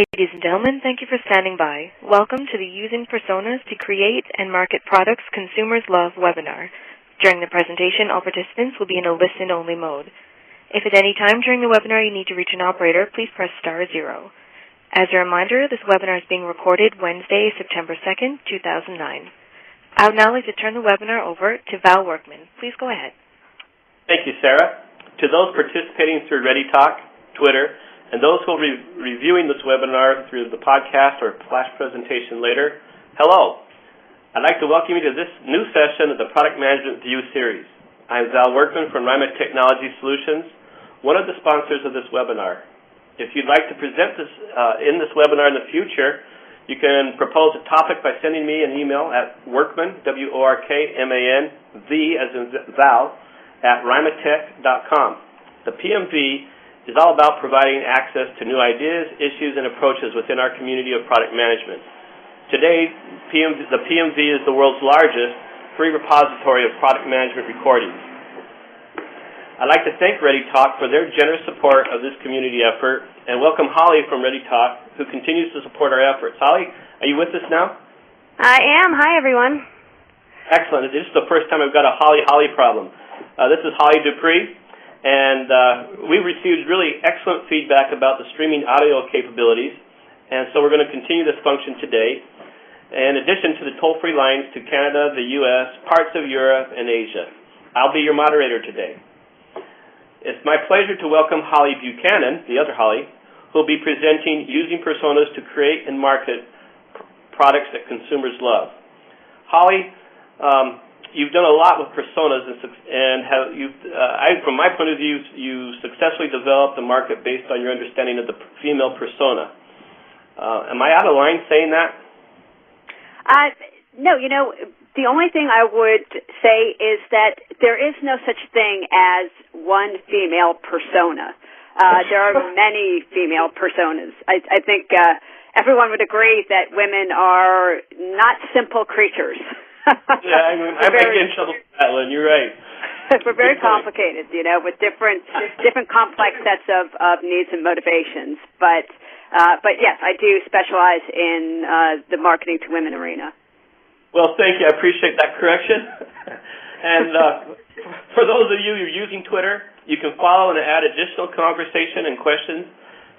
Ladies and gentlemen, thank you for standing by. Welcome to the Using Personas to Create and Market Products Consumers Love webinar. During the presentation, all participants will be in a listen-only mode. If at any time during the webinar you need to reach an operator, please press *0. As a reminder, this webinar is being recorded Wednesday, September 2nd, 2009. I would now like to turn the webinar over to Val Workman. Please go ahead. Thank you, Sarah. To those participating through ReadyTalk, Twitter, and those who will be reviewing this webinar through the podcast or flash presentation later, hello. I'd like to welcome you to this new session of the Product Management View series. I'm Val Workman from Ryma Technology Solutions, one of the sponsors of this webinar. If you'd like to present this in this webinar in the future, you can propose a topic by sending me an email at workman, W-O-R-K-M-A-N, V as in Val, at rymatech.com. The PMV is all about providing access to new ideas, issues, and approaches within our community of product management. Today, the PMV is the world's largest free repository of product management recordings. I'd like to thank ReadyTalk for their generous support of this community effort, and welcome Holly from ReadyTalk, who continues to support our efforts. Holly, are you with us now? I am. Hi, everyone. Excellent. This is the first time I've got a Holly problem. This is Holly Dupree. And we received really excellent feedback about the streaming audio capabilities, and so we're going to continue this function today, in addition to the toll-free lines to Canada, the U.S., parts of Europe, and Asia. I'll be your moderator today. It's my pleasure to welcome Holly Buchanan, the other Holly, who will be presenting Using Personas to Create and Market Products that Consumers Love. Holly, you've done a lot with personas, from my point of view, you successfully developed the market based on your understanding of the female persona. Am I out of line saying that? No, the only thing I would say is that there is no such thing as one female persona. There are many female personas. I think everyone would agree that women are not simple creatures. Yeah, I might get in trouble with that one. You're right. We're very complicated, with different complex sets of needs and motivations. But yes, I do specialize in the marketing to women arena. Well, thank you. I appreciate that correction. And for those of you who are using Twitter, you can follow and add additional conversation and questions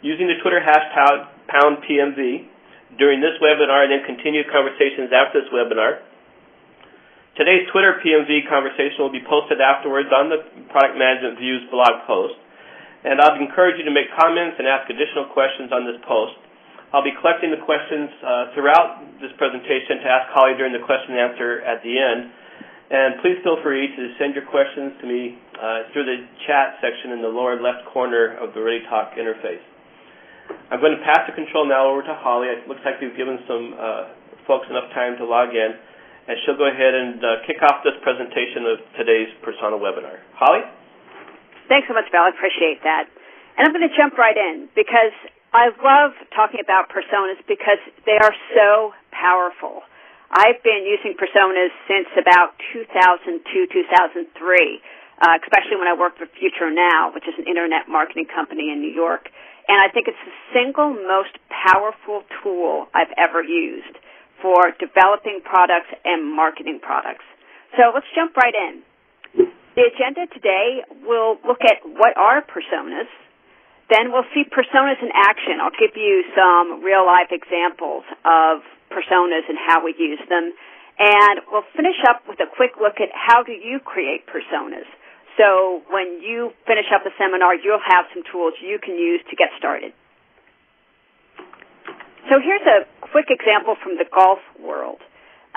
using the Twitter hashtag #PMV during this webinar, and then continue conversations after this webinar. Today's Twitter PMV conversation will be posted afterwards on the Product Management Views blog post, and I'd encourage you to make comments and ask additional questions on this post. I'll be collecting the questions throughout this presentation to ask Holly during the question and answer at the end, and please feel free to send your questions to me through the chat section in the lower left corner of the ReadyTalk interface. I'm going to pass the control now over to Holly. It looks like we've given some folks enough time to log in, and she'll go ahead and kick off this presentation of today's Persona webinar. Holly? Thanks so much, Val. I appreciate that. And I'm going to jump right in because I love talking about personas because they are so powerful. I've been using personas since about 2002, 2003, especially when I worked for Future Now, which is an internet marketing company in New York. And I think it's the single most powerful tool I've ever used for developing products and marketing products. So let's jump right in. The agenda today will look at what are personas. Then we'll see personas in action. I'll give you some real-life examples of personas and how we use them. And we'll finish up with a quick look at how do you create personas. So when you finish up the seminar, you'll have some tools you can use to get started. So here's a quick example from the golf world.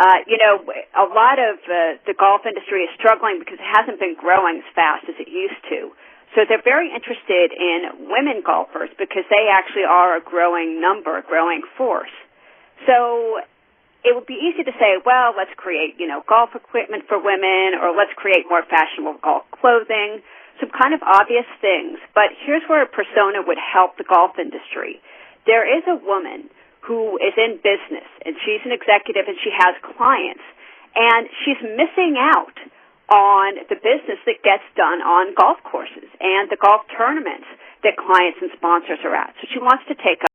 A lot of the golf industry is struggling because it hasn't been growing as fast as it used to. So they're very interested in women golfers because they actually are a growing number, a growing force. So it would be easy to say, well, let's create, golf equipment for women, or let's create more fashionable golf clothing, some kind of obvious things. But here's where a persona would help the golf industry. There is a woman who is in business, and she's an executive, and she has clients, and she's missing out on the business that gets done on golf courses and the golf tournaments that clients and sponsors are at. So she wants to take